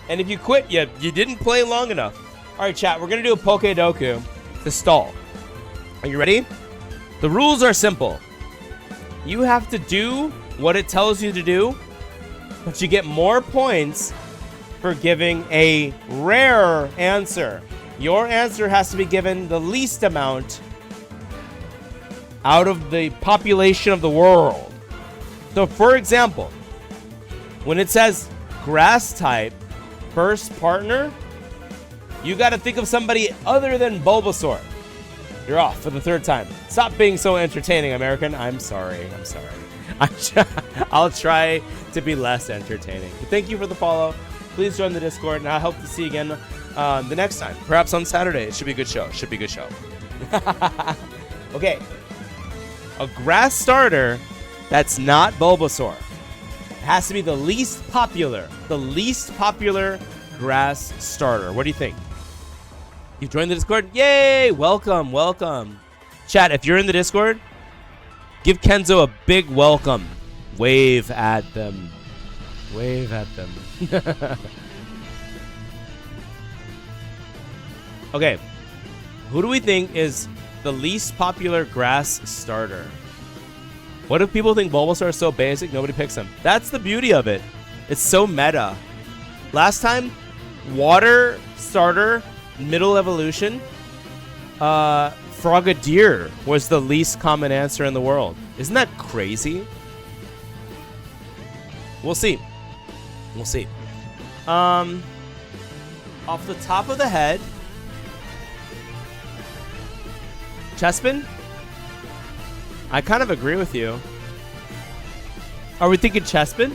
And if you quit, you didn't play long enough. All right, chat, we're going to do a Poke-Doku to stall. Are you ready? The rules are simple. You have to do what it tells you to do, but you get more points for giving a rare answer. Your answer has to be given the least amount out of the population of the world. So, for example, when it says grass type, first partner, you got to think of somebody other than Bulbasaur. You're off for the third time. Stop being so entertaining, American. I'm sorry. I'll try to be less entertaining. But thank you for the follow. Please join the Discord, and I hope to see you again the next time. Perhaps on Saturday. It should be a good show. Okay. A grass starter that's not Bulbasaur. It has to be the least popular. The least popular grass starter. What do you think? You've joined the Discord? Yay! Welcome. Chat, if you're in the Discord, give Kenzo a big welcome. Wave at them. Okay. Who do we think is the least popular grass starter? What if people think Bulbasaur is so basic, nobody picks him? That's the beauty of it. It's so meta. Last time, water starter, middle evolution, Frogadier was the least common answer in the world. Isn't that crazy? We'll see. Off the top of the head, Chespin? I kind of agree with you. Are we thinking Chespin?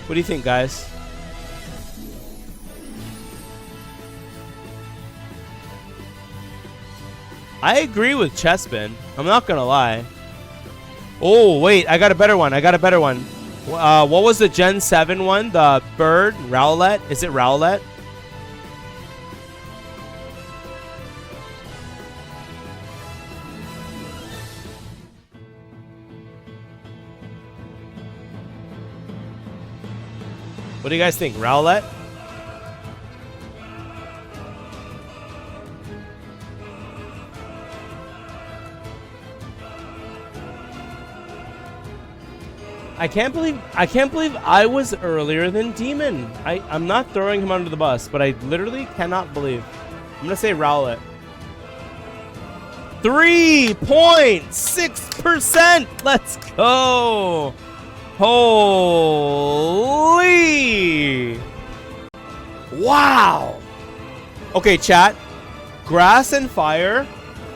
What do you think, guys? I agree with Chespin. I'm not gonna lie. Oh, wait. I got a better one. What was the Gen 7 one? The bird? Rowlet? Is it Rowlet? What do you guys think? Rowlet? I can't believe I was earlier than Demon. I'm not throwing him under the bus, but I literally cannot believe. I'm gonna say Rowlet. 3.6%. Let's go. Holy. Wow. Okay, chat. Grass and fire.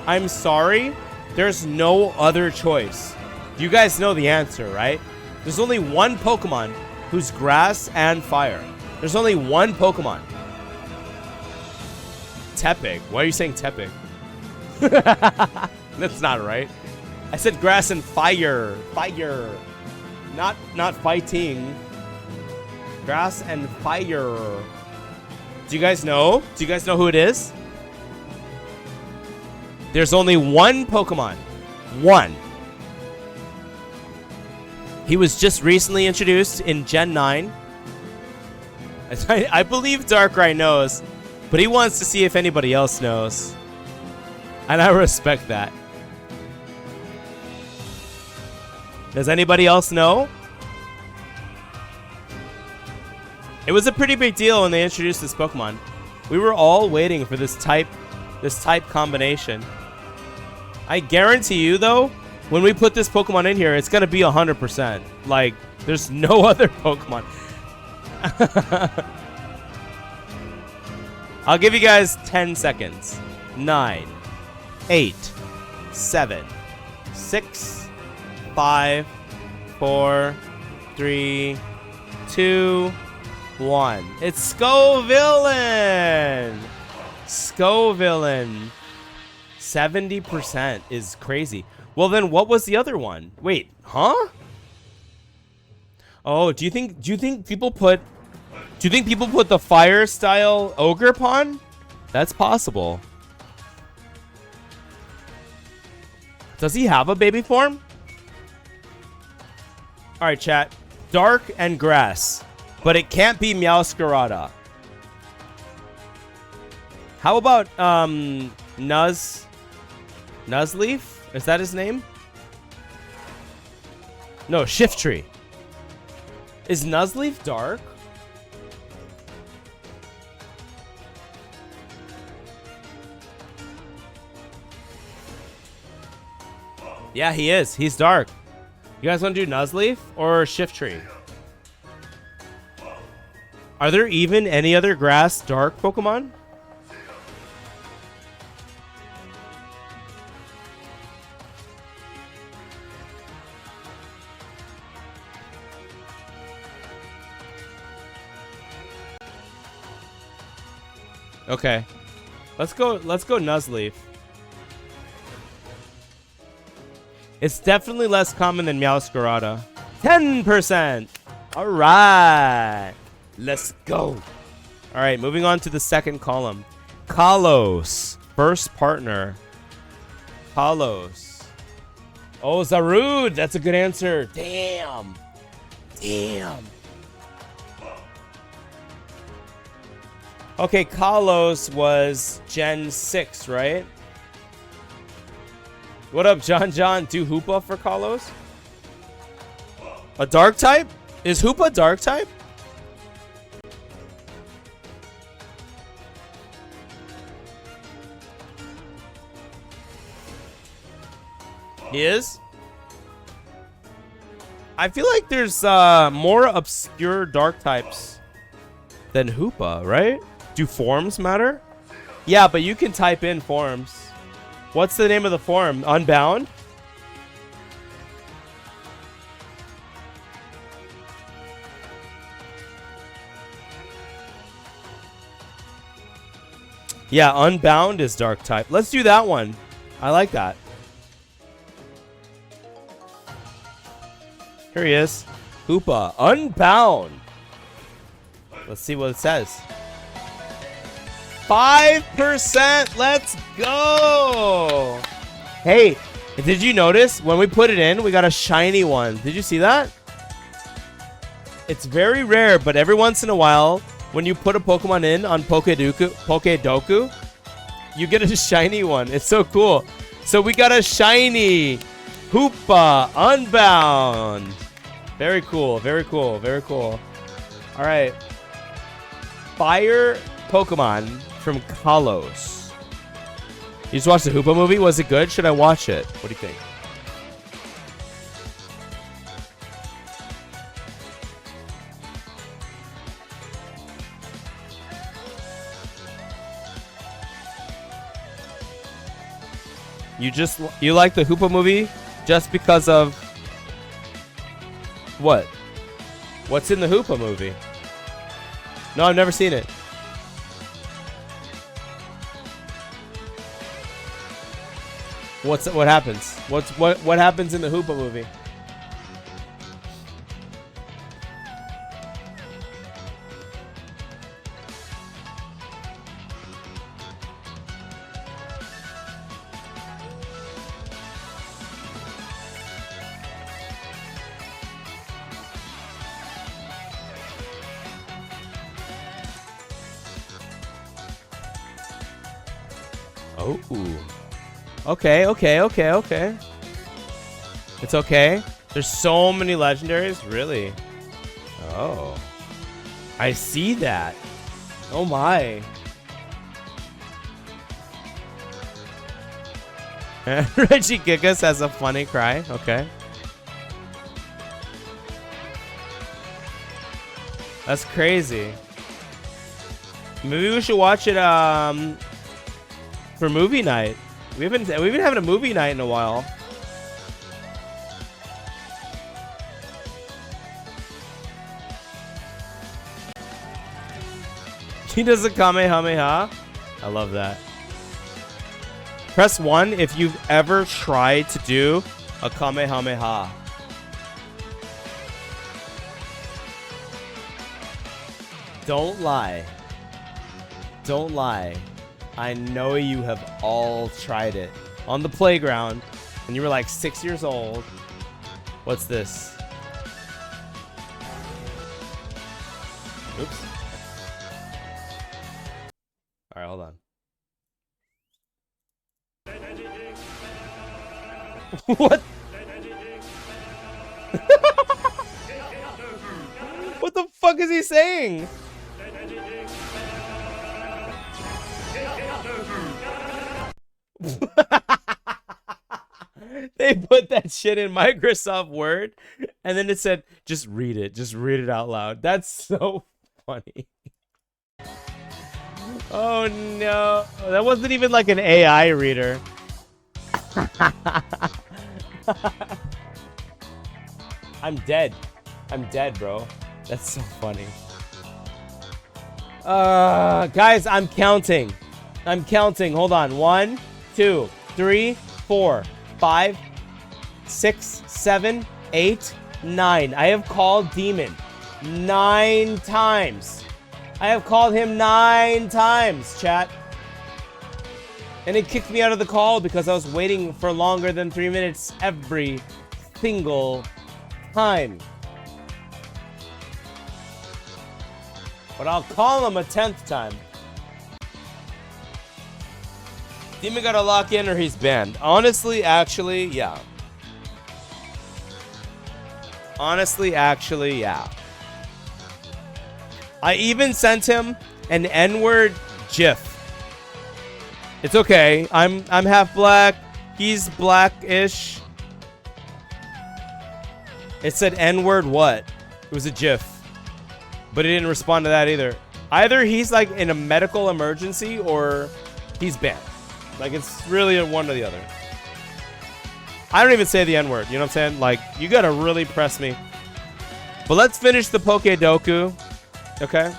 I'm sorry. There's no other choice. You guys know the answer, right? There's only one Pokemon who's grass and fire. There's only one Pokemon. Tepig. Why are you saying Tepig? That's not right. I said grass and fire. Fire. Not fighting. Grass and fire. Do you guys know? Do you guys know who it is? There's only one Pokemon. One. He was just recently introduced in Gen 9. I believe Darkrai knows, but he wants to see if anybody else knows. And I respect that. Does anybody else know? It was a pretty big deal when they introduced this Pokemon. We were all waiting for this type combination. I guarantee you, though, when we put this Pokemon in here, it's going to be 100%. Like, there's no other Pokemon. I'll give you guys 10 seconds. 9, 8, 7, 6, 5, 4, 3, 2, 1. It's Scovillain! Scovillain. 70% is crazy. Well, then what was the other one? Wait, huh? Oh, do you think people put the fire style Ogerpon? That's possible. Does he have a baby form? All right, chat. Dark and grass. But it can't be Meowscarada. How about Nuzleaf? Is that his name? No, Shiftry. Is Nuzleaf dark? Yeah, he is. He's dark. You guys want to do Nuzleaf or Shiftry? Are there even any other grass dark Pokemon? Okay. Let's go Nuzleaf. It's definitely less common than Meowscarada. 10%. All right. Let's go. All right, moving on to the second column. Kalos, first partner. Kalos. Oh, Zarude. That's a good answer. Damn. Damn. Okay, Kalos was Gen 6, right? What up, John? Do Hoopa for Kalos? A dark type? Is Hoopa dark type? He is? I feel like there's more obscure dark types than Hoopa, right? Do forms matter? Yeah, but you can type in forms. What's the name of the form? Unbound? Yeah, Unbound is dark type. Let's do that one. I like that. Here he is. Hoopa. Unbound. Let's see what it says. 5%. Let's go. Hey, did you notice when we put it in, we got a shiny one? Did you see that? It's very rare, but every once in a while, when you put a Pokemon in on Poke-Doku, you get a shiny one. It's so cool. So we got a shiny Hoopa Unbound. Very cool. Very cool. Very cool. All right. Fire Pokemon from Kalos. You just watched the Hoopa movie? Was it good? Should I watch it? What do you think? You like the Hoopa movie just because of what? What's in the Hoopa movie? No, I've never seen it. What happens? What happens in the Hoopa movie? Oh. Okay. It's okay. There's so many legendaries. Really? Oh. I see that. Oh my. Reggie Gigas has a funny cry. Okay. That's crazy. Maybe we should watch it for movie night. We've been having a movie night in a while. He does a Kamehameha. I love that. Press 1 if you've ever tried to do a Kamehameha. Don't lie. Don't lie. I know you have all tried it on the playground and you were like 6 years old. What's this? Oops. All right, hold on. What? What the fuck is he saying? They put that shit in Microsoft Word and then it said, just read it. Just read it out loud. That's so funny. Oh no. That wasn't even like an AI reader. I'm dead. I'm dead, bro. That's so funny. Guys, I'm counting. I'm counting. Hold on. 1, 2, 3, 4, 5, 6, 7, 8, 9. I have called Demon 9 times. I have called him 9 times, chat. And it kicked me out of the call because I was waiting for longer than 3 minutes every single time. But I'll call him a 10th time. Demon gotta lock in or he's banned. Honestly, actually, yeah. Honestly, actually, yeah. I even sent him an N-word GIF. It's okay. I'm half black. He's black-ish. It said N-word what? It was a GIF. But he didn't respond to that either. Either he's like in a medical emergency or he's banned. Like it's really one or the other. I don't even say the N-word. You know what I'm saying? Like you gotta really press me. But let's finish the Poke-Doku. Okay?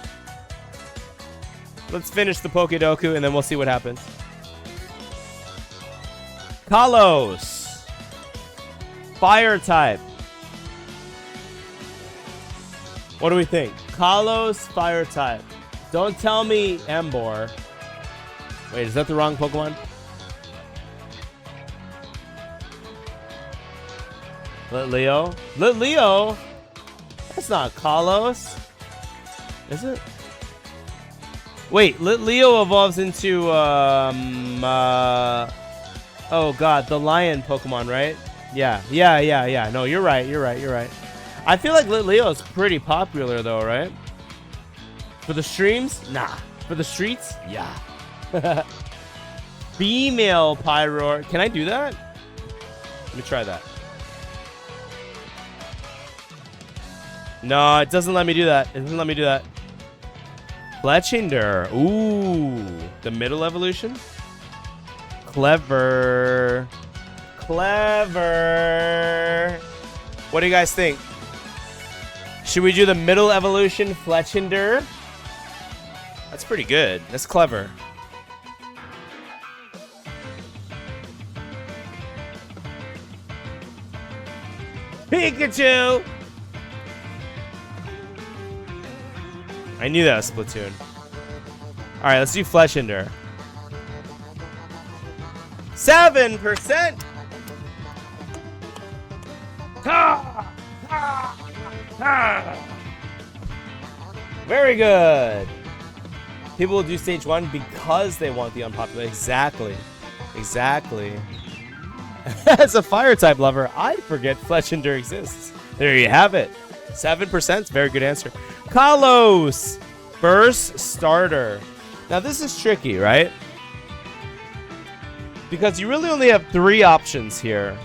Let's finish the Poke-Doku and then we'll see what happens. Kalos. Fire type. What do we think? Kalos, fire type. Don't tell me Emboar. Wait, is that the wrong Pokemon? Litleo? Litleo? That's not Kalos. Is it? Wait, Litleo evolves into, oh god, the lion Pokemon, right? Yeah. No, you're right. I feel like Litleo is pretty popular though, right? For the streams? Nah. For the streets? Yeah. Female Pyroar. Can I do that? Let me try that. No, it doesn't let me do that. It doesn't let me do that. Fletchinder. Ooh. The middle evolution? Clever. Clever. What do you guys think? Should we do the middle evolution Fletchinder? That's pretty good. That's clever. Pikachu! I knew that was Splatoon. Alright, let's do Fletchinder. 7%! Ha! Ha! Ha! Very good. People will do stage 1 because they want the unpopular. Exactly. Exactly. As a fire type lover, I'd forget Fletchinder exists. There you have it. 7% is a very good answer. Kalos! First starter. Now this is tricky, right? Because you really only have 3 options here.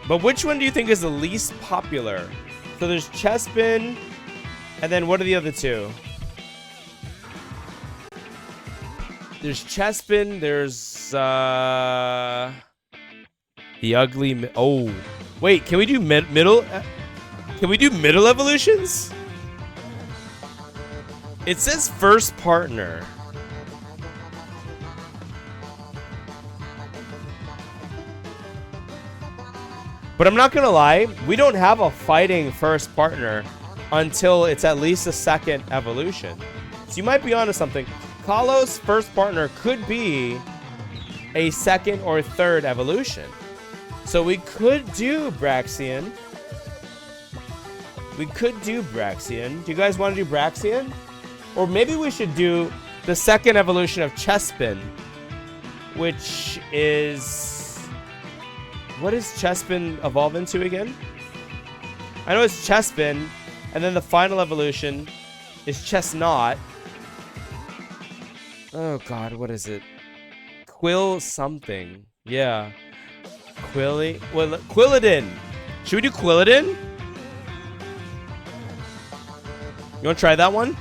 But which one do you think is the least popular? So there's Chespin, and then what are the other 2? There's Chespin, there's the ugly. Oh, wait, can we do middle? Can we do middle evolutions? It says first partner. But I'm not gonna lie, we don't have a fighting first partner until it's at least a second evolution. So you might be onto something. Kalos' first partner could be a second or third evolution. So we could do Braxian. We could do Braxian. Do you guys want to do Braxian? Or maybe we should do the second evolution of Chespin, which is... What does Chespin evolve into again? I know it's Chespin, and then the final evolution is Chestnut. Oh god, what is it? Quill something. Yeah. Quilladin. Should we do Quilladin? You want to try that one?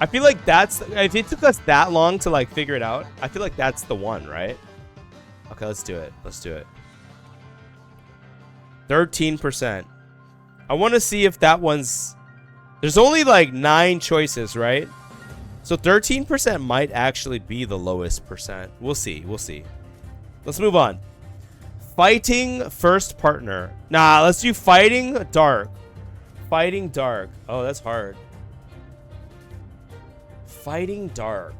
I feel like that's... If it took us that long to like figure it out, I feel like that's the one, right? Okay, let's do it. Let's do it. 13%. I want to see if that one's... There's only like 9 choices, right? So 13% might actually be the lowest percent. We'll see. We'll see. Let's move on. Fighting first partner. Nah, let's do fighting dark. Fighting dark. Oh, that's hard. Fighting dark.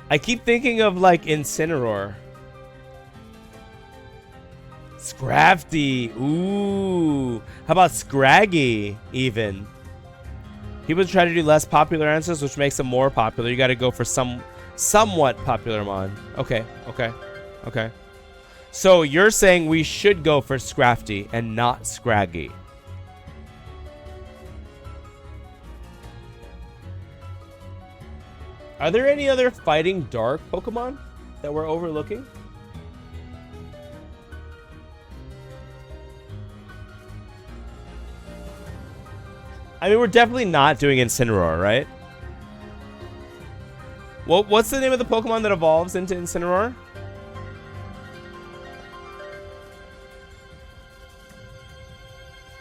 I keep thinking of like Incineroar. Scrafty. Ooh. How about Scraggy even? People try to do less popular answers, which makes them more popular. You got to go for somewhat popular mon. Okay. Okay. Okay. So you're saying we should go for Scrafty and not Scraggy. Are there any other fighting dark Pokemon that we're overlooking? I mean, we're definitely not doing Incineroar, right? Well, what's the name of the Pokemon that evolves into Incineroar?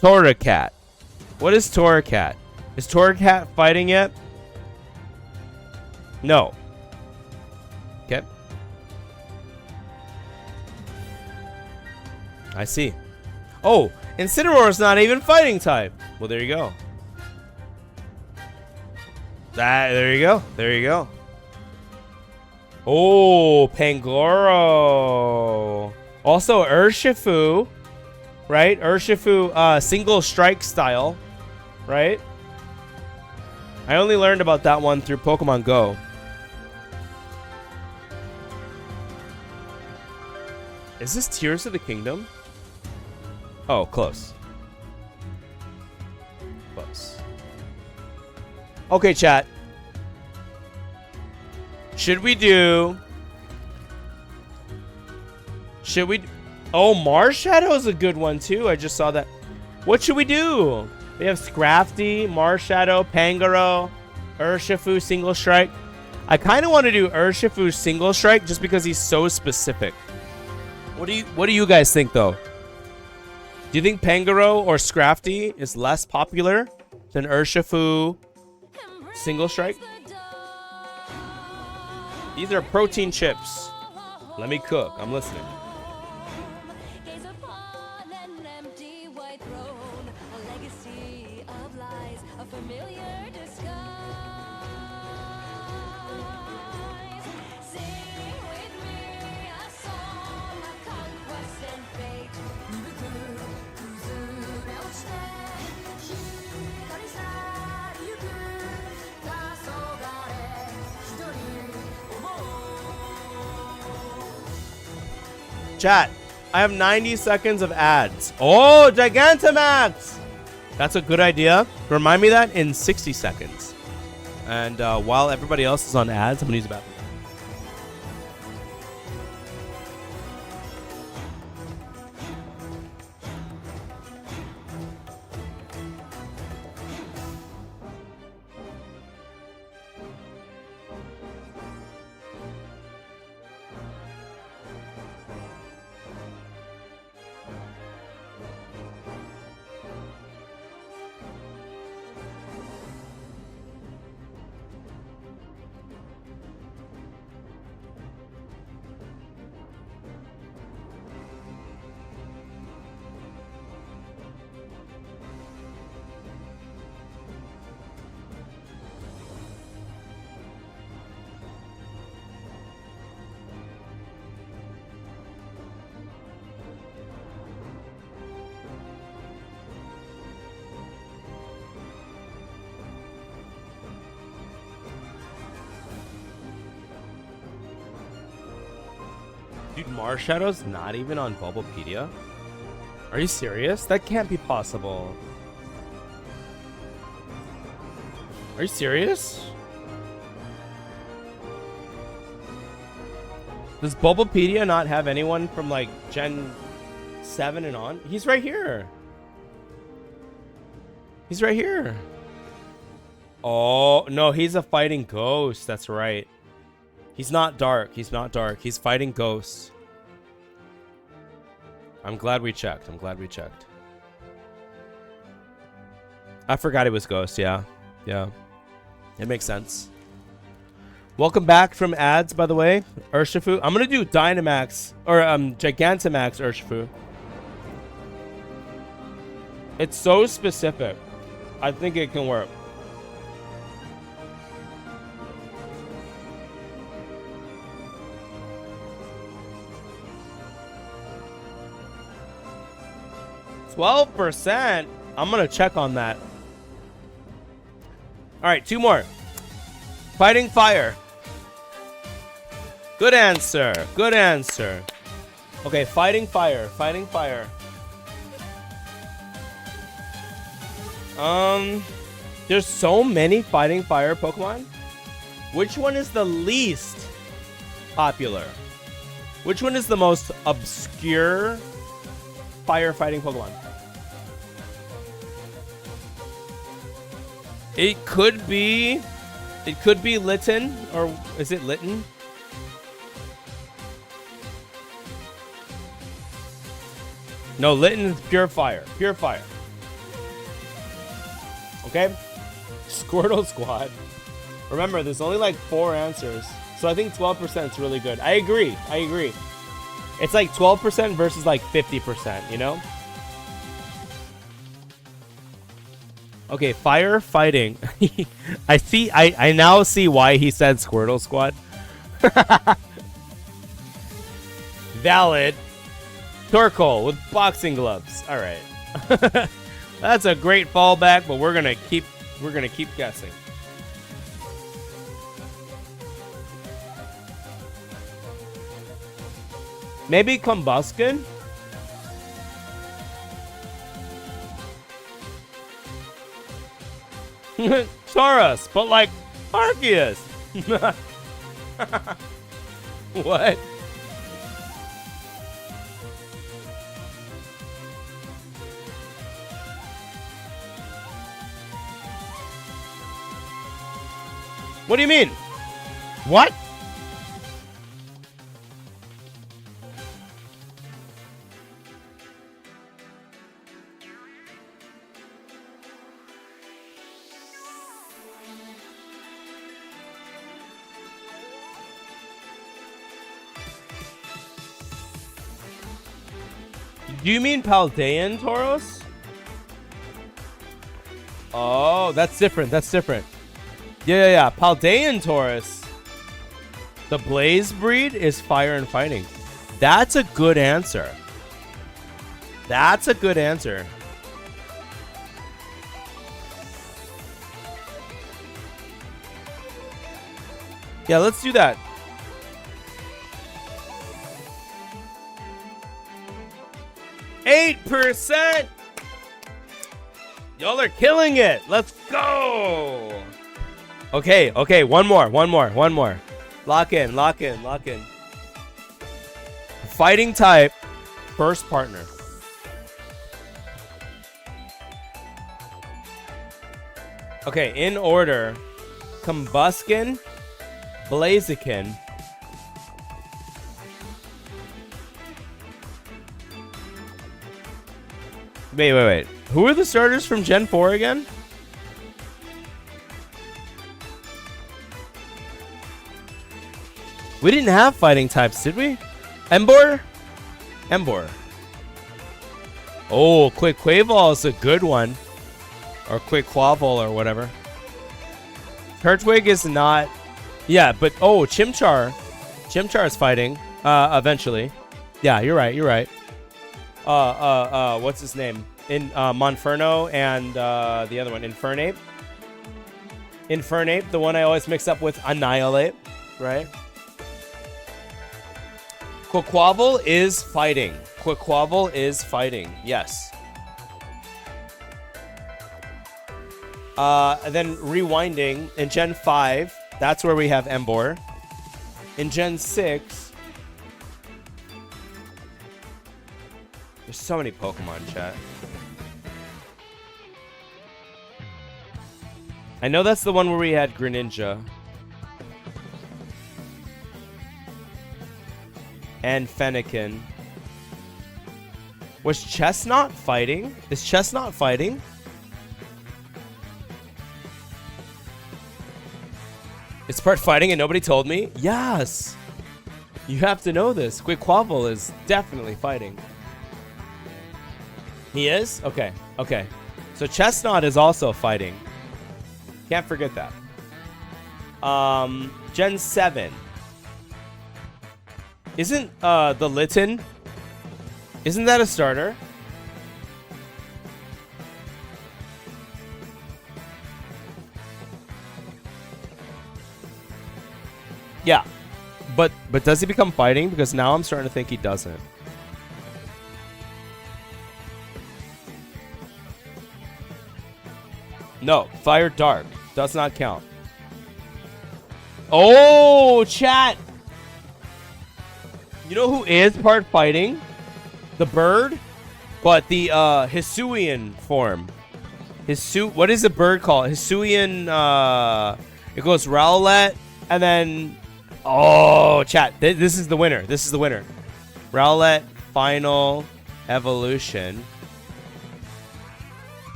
Torracat. What is Torracat? Is Torracat fighting yet? No. Okay. I see. Oh, Incineroar is not even fighting type. Well, there you go. There you go. There you go. Oh, Pangoro. Also, Urshifu. Right? Urshifu, single strike style. Right? I only learned about that one through Pokemon Go. Is this Tears of the Kingdom? Oh, close. Close. Okay, chat. Should we do... Should we... Oh, Marshadow is a good one, too. I just saw that. What should we do? We have Scrafty, Marshadow, Pangoro, Urshifu, Single Strike. I kind of want to do Urshifu Single Strike just because he's so specific. What do you guys think, though? Do you think Pangoro or Scrafty is less popular than Urshifu Single Strike? These are protein chips. Let me cook. I'm listening. Chat, I have 90 seconds of ads. Oh, Gigantamax! That's a good idea. Remind me that in 60 seconds. And while everybody else is on ads, I'm going to use the bathroom. Dude, Marshadow's not even on Bulbapedia? Are you serious? That can't be possible. Are you serious? Does Bulbapedia not have anyone from like Gen 7 and on? He's right here. He's right here. Oh, no, he's a fighting ghost. That's right. He's not dark. He's not dark. He's fighting ghosts. I'm glad we checked. I'm glad we checked. I forgot it was ghost. Yeah. Yeah. It makes sense. Welcome back from ads, by the way. Urshifu. I'm going to do Dynamax or Gigantamax Urshifu. It's so specific. I think it can work. %. I'm going to check on that. All right, 2 more. Fighting Fire. Good answer. Good answer. Okay, Fighting Fire. Fighting Fire. There's so many Fighting Fire Pokemon. Which one is the least popular? Which one is the most obscure firefighting Pokemon? It could be Litten, or is it Litten? No, Litten is pure fire. Pure fire. Okay? Squirtle Squad. Remember, there's only like 4 answers. So I think 12% is really good. I agree. I agree. It's like 12% versus like 50%, you know? Okay, firefighting. I now see why he said Squirtle Squad. Valid. Torkoal with boxing gloves. All right. That's a great fallback, but we're gonna keep guessing. Maybe Combusken? Taurus, but like Arceus. What? What do you mean? What? Do you mean Paldean Tauros? Oh, that's different. That's different. Yeah. Paldean Tauros. The Blaze breed is fire and fighting. That's a good answer. That's a good answer. Yeah, let's do that. %. Y'all are killing it. Let's go. Okay. One more. Lock in. Fighting type, first partner. Okay, in order. Combusken, Blaziken, Wait. Who are the starters from Gen 4 again? We didn't have fighting types, did we? Emboar? Oh, Quaquaval is a good one. Or Quaquaval or whatever. Turtwig is not... Yeah, but... Oh, Chimchar. Chimchar is fighting. Eventually. Yeah, you're right. What's his name? Monferno and the other one, Infernape. The one I always mix up with Annihilate, right? Quaquaval is fighting. Quaquaval is fighting. Yes. And then rewinding in Gen 5, that's where we have Emboar. In Gen 6, there's so many Pokemon, chat. I know that's the one where we had Greninja. And Fennekin. Was Chestnut fighting? Is Chestnut fighting? It's part fighting and nobody told me? Yes! You have to know this. Quaquaval is definitely fighting. He is? Okay, okay. So Chestnut is also fighting. Can't forget that. Gen 7. Isn't the Litten? Isn't that a starter? Yeah. But does he become fighting? Because now I'm starting to think he doesn't. No, Fire Dark does not count. Oh, chat. You know who is part fighting? The bird, but the Hisuian form. What is the bird called? Hisuian. It goes Rowlet, and then chat. This is the winner. This is the winner. Rowlet final evolution.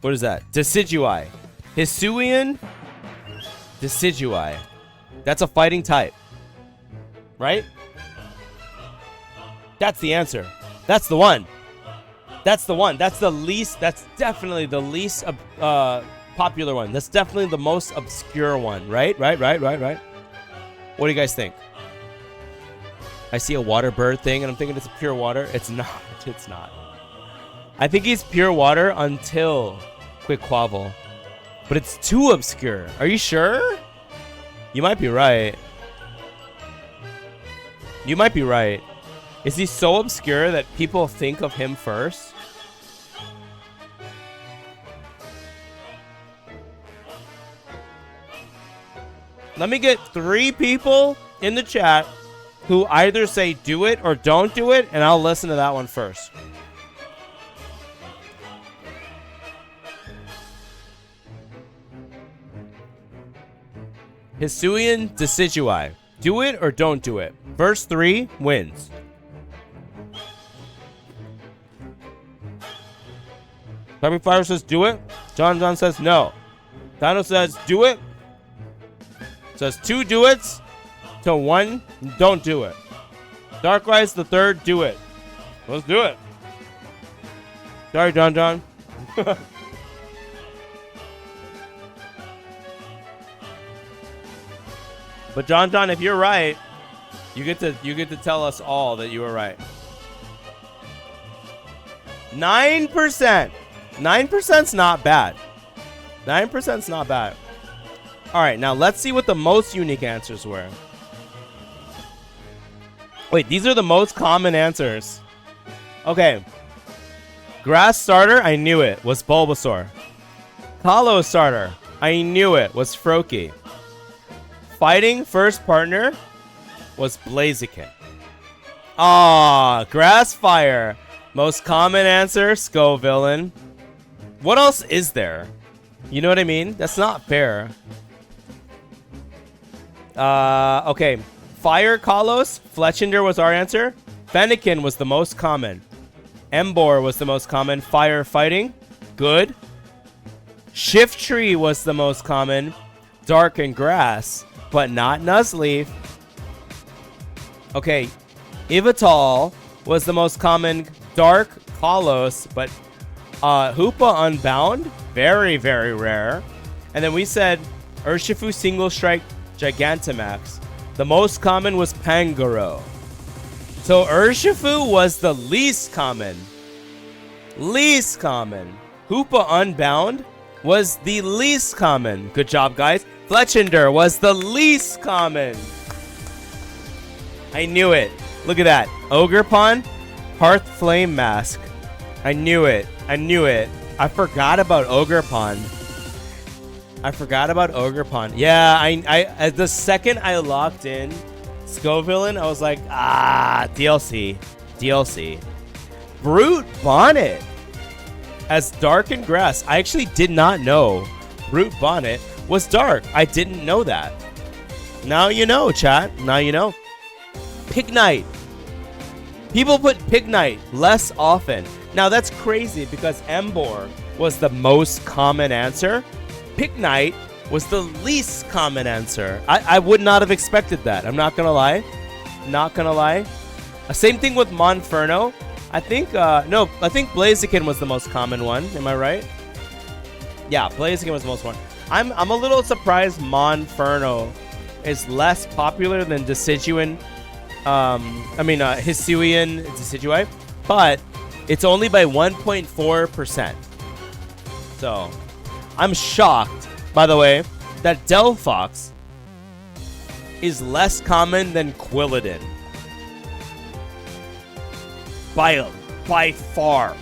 What is that? Decidueye. Hisuian Decidueye. That's a fighting type, right? That's the answer. That's the one. That's the one. That's the least. That's definitely the least popular one. That's definitely the most obscure one. Right? Right? Right? Right? Right? What do you guys think? I see a water bird thing, and I'm thinking it's pure water. It's not. It's not. I think he's pure water until Quaquaval. But it's too obscure. Are you sure? You might be right. You might be right. Is he so obscure that people think of him first? Let me get 3 people in the chat who either say do it or don't do it, and I'll listen to that one first. Hisuian Decidueye. Do it or don't do it. First 3 wins. Coming Fire says do it. John says no. Dino says do it. Says 2 do it's to 1 don't do it. Dark Rise the 3rd do it. Let's do it. Sorry, John. But John, if you're right, you get to tell us all that you were right. 9%. 9%'s not bad. 9%'s not bad. All right, now let's see what the most unique answers were. Wait, these are the most common answers. Okay. Grass starter, I knew it, was Bulbasaur. Hollow starter, I knew it, was Froakie. Fighting first partner was Blaziken. Grass fire. Most common answer, Scovillain. What else is there? You know what I mean? That's not fair. Okay. Fire Kalos, Fletchinder was our answer. Fennekin was the most common. Emboar was the most common. Fire fighting. Good. Shiftry was the most common. Dark and grass, but not Nuzleaf. Okay. Yveltal was the most common. Dark Kalos, but Hoopa Unbound, very, very rare. And then we said Urshifu Single Strike Gigantamax. The most common was Pangoro. So Urshifu was the least common. Least common. Hoopa Unbound was the least common. Good job, guys. Fletchinder was the least common. I knew it. Look at that. Ogerpon, Hearth Flame Mask. I knew it. I knew it. I forgot about Ogerpon. Yeah, I the second I locked in Scovillain, I was like, DLC. Brute Bonnet as Dark and Grass. I actually did not know Brute Bonnet was dark. I didn't know that. Now you know, chat. Now you know. Pignite. People put Pignite less often. Now that's crazy because Embor was the most common answer. Pignite was the least common answer. I would not have expected that. I'm not gonna lie. Same thing with Monferno. I think Blaziken was the most common one. Am I right? Yeah, Blaziken was the most one. I'm a little surprised Monferno is less popular than Decidueye. Hisuian Decidueye, but it's only by 1.4%. So, I'm shocked, by the way, that Delphox is less common than Quilladin. By far.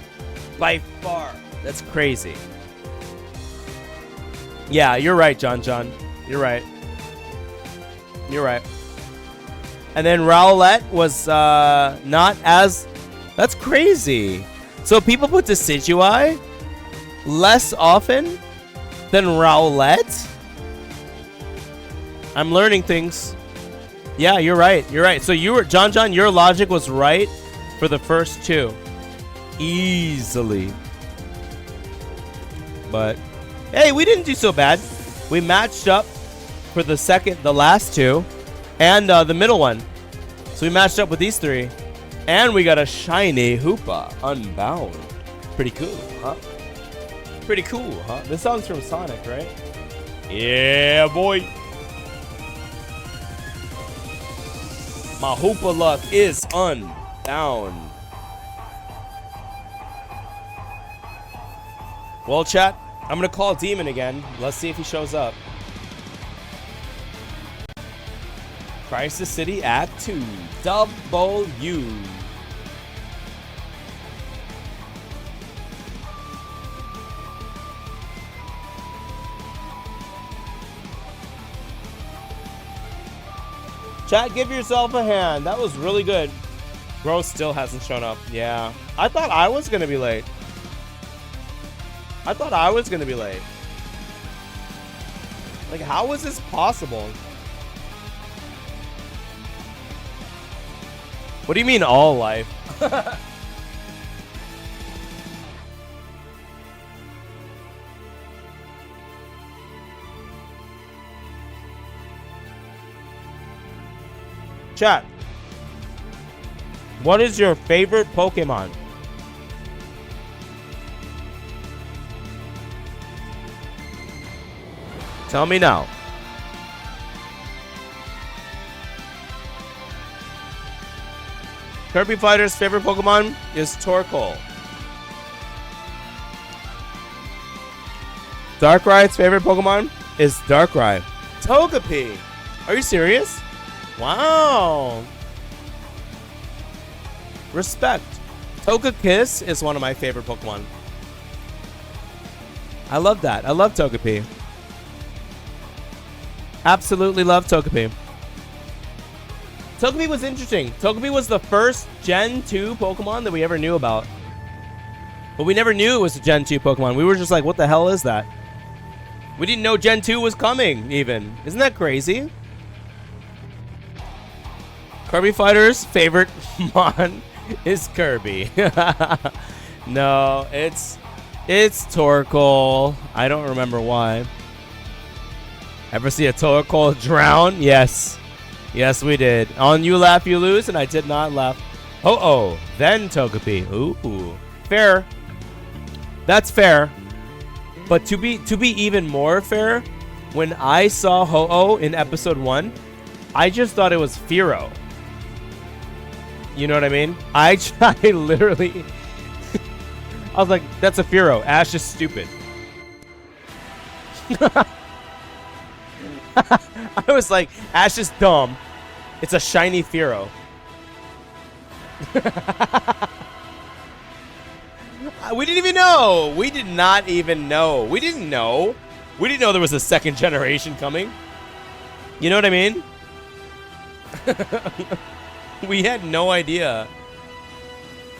That's crazy. Yeah, you're right, John. You're right. And then Rowlet was not as... That's crazy. So people put Decidueye less often than Rowlet? I'm learning things. Yeah, you're right. So you were... John, your logic was right for the first two. Easily. But, hey, we didn't do so bad. We matched up for the last two. And the middle one. So we matched up with these three. And we got a shiny Hoopa Unbound. Pretty cool, huh? This song's from Sonic, right? Yeah, boy. My Hoopa luck is unbound. Well, chat, I'm going to call Demon again. Let's see if he shows up. Crisis City Act 2. W. Chat, give yourself a hand. That was really good. Bro still hasn't shown up. Yeah. I thought I was going to be late. Like, how was this possible? What do you mean all life? Chat. What is your favorite Pokemon? Tell me now. Kirby Fighter's favorite Pokemon is Torkoal. Darkrai's favorite Pokemon is Darkrai. Togepi! Are you serious? Wow. Respect. Togekiss is one of my favorite Pokemon. I love that. I love Togepi. Absolutely love Togepi. Togepi was interesting. Togepi was the first Gen 2 Pokemon that we ever knew about. But we never knew it was a Gen 2 Pokemon. We were just like, what the hell is that? We didn't know Gen 2 was coming, even. Isn't that crazy? Kirby Fighter's favorite Mon is Kirby. No, it's Torkoal. I don't remember why. Ever see a Torkoal drown? Yes. Yes, we did. On You Laugh, You Lose, and I did not laugh. Oh, then Togepi. Ooh. Fair. That's fair. But to be even more fair, when I saw Ho-Oh in episode 1, I just thought it was Fearow. You know what I mean? I literally... I was like, that's a Fearow. Ash is stupid. I was like, Ash is dumb. It's a shiny Fearow. We didn't even know. We did not even know. We didn't know. We didn't know there was a second generation coming. You know what I mean? We had no idea.